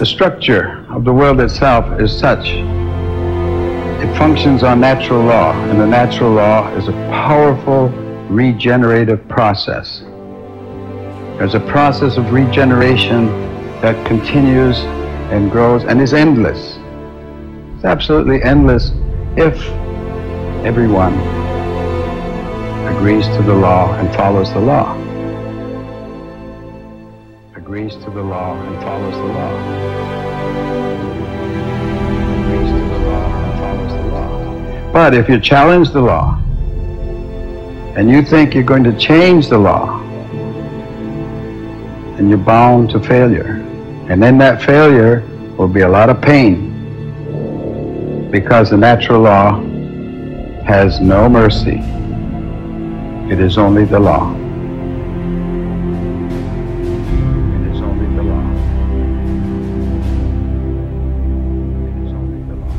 The structure of the world itself is such. It functions on natural law, and the natural law is a powerful regenerative process. There's a process of regeneration that continues and grows and is endless. It's absolutely endless if everyone agrees to the law and follows the law. Agrees to the law and follows the law. Agrees to the law and follows the law. But if you challenge the law and you think you're going to change the law, then you're bound to failure. And in that failure will be a lot of pain, because the natural law has no mercy. It is only the law. It is only the law. It is only the law.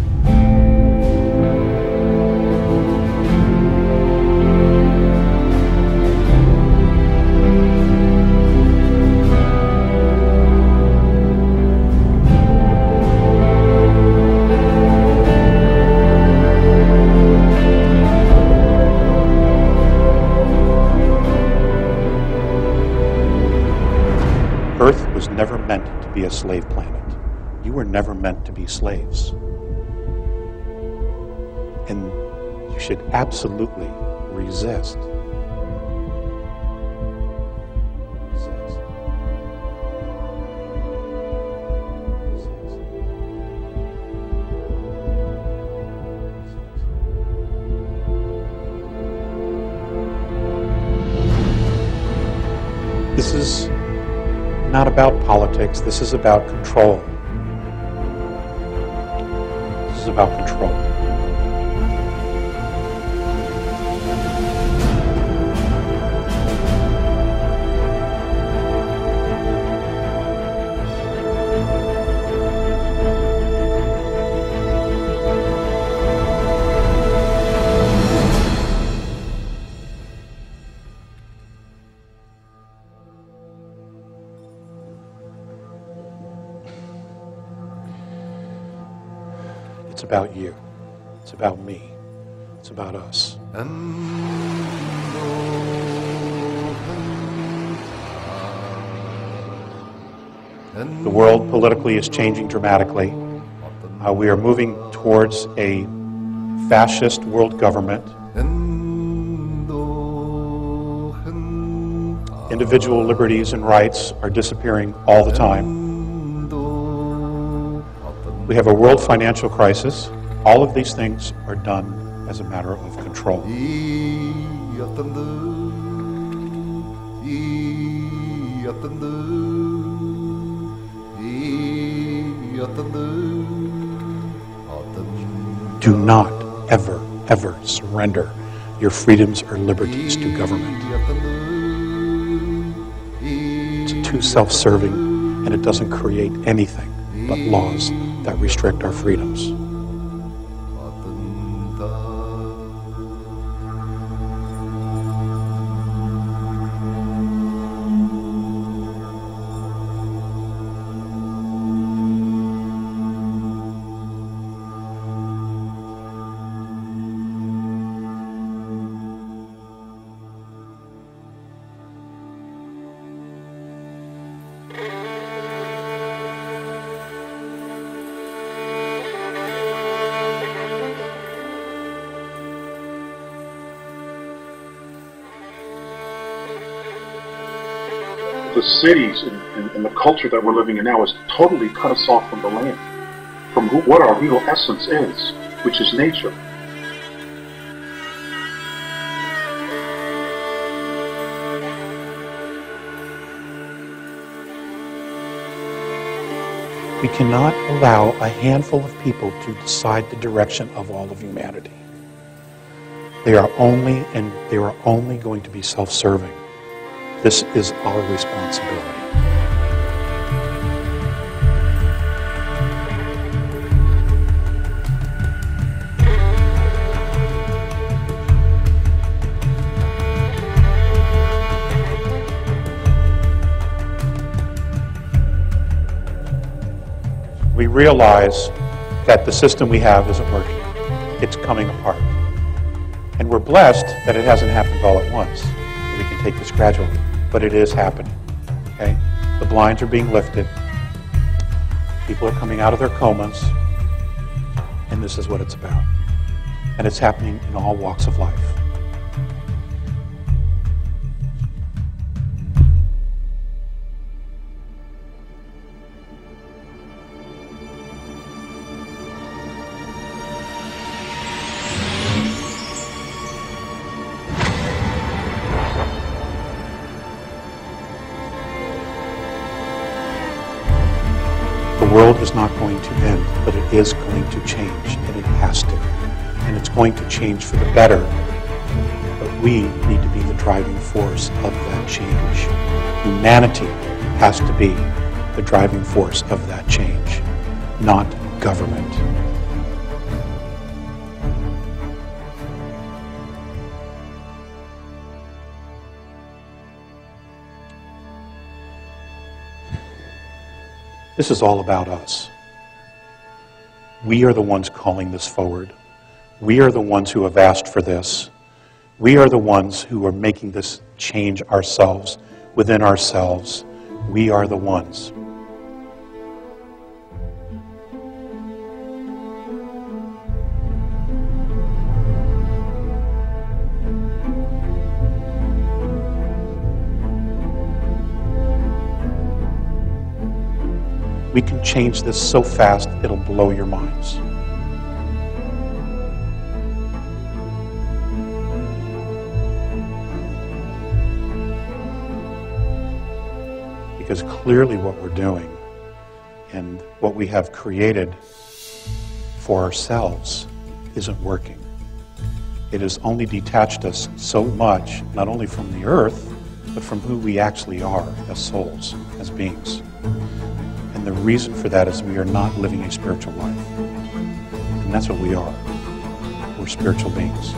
Earth was never meant to be a slave planet. You were never meant to be slaves. And you should absolutely resist. Resist. Resist. This is not about politics. This is about control. This is about control. It's about you. It's about me. It's about us. The world politically is changing dramatically. We are moving towards a fascist world government. Individual liberties and rights are disappearing all the time. We have a world financial crisis. All of these things are done as a matter of control. Do not ever, ever surrender your freedoms or liberties to government. It's too self-serving, and it doesn't create anything but laws that restrict our freedoms. The cities and the culture that we're living in now is totally cut us off from the land, from what our real essence is, which is nature. We cannot allow a handful of people to decide the direction of all of humanity. They are only going to be self-serving. This is our responsibility. we realize that the system we have isn't working. It's coming apart. And we're blessed that it hasn't happened all at once. We can take this gradually, but it is happening. Okay? The blinds are being lifted. People are coming out of their comas. And this is what it's about. And it's happening in all walks of life. The world is not going to end, but it is going to change, and it has to. And it's going to change for the better. But we need to be the driving force of that change. Humanity has to be the driving force of that change, not government. This is all about us. We are the ones calling this forward. We are the ones who have asked for this. We are the ones who are making this change ourselves, within ourselves. We are the ones. We can change this so fast, it'll blow your minds. Because clearly what we're doing and what we have created for ourselves isn't working. It has only detached us so much, not only from the earth, but from who we actually are as souls, as beings. And the reason for that is we are not living a spiritual life. And that's what we are. We're spiritual beings.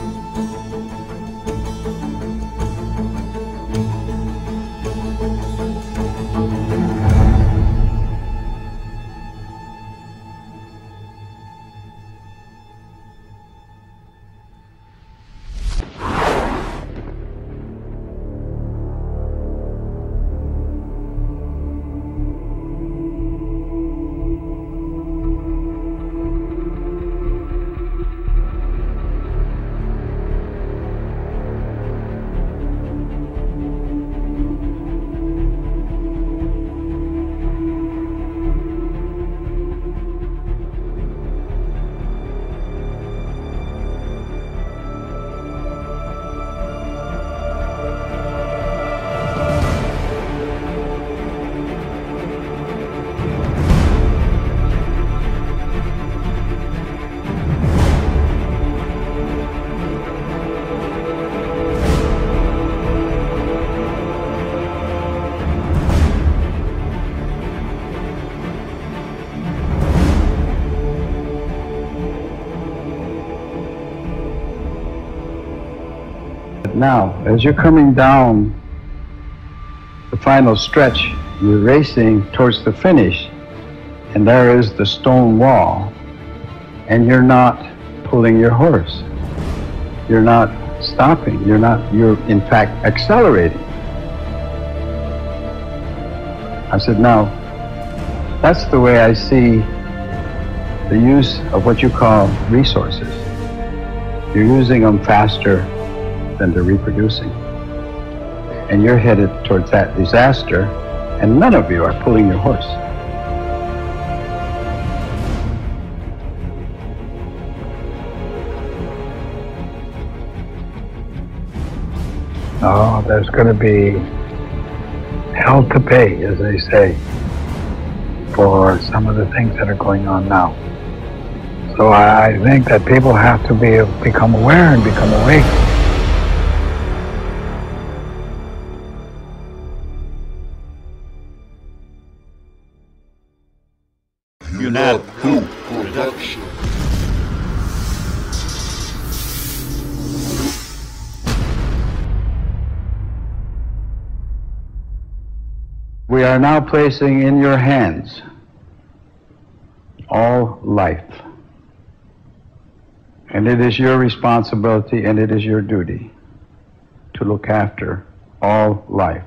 Now, as you're coming down the final stretch, you're racing towards the finish, and there is the stone wall, and you're not pulling your horse. You're not stopping. You're in fact accelerating. I said, now, that's the way I see the use of what you call resources. You're using them faster than they're reproducing. And you're headed towards that disaster, and none of you are pulling your horse. Oh, there's going to be hell to pay, as they say, for some of the things that are going on now. So I think that people have to become aware and become awake. Production. We are now placing in your hands all life. And it is your responsibility and it is your duty to look after all life.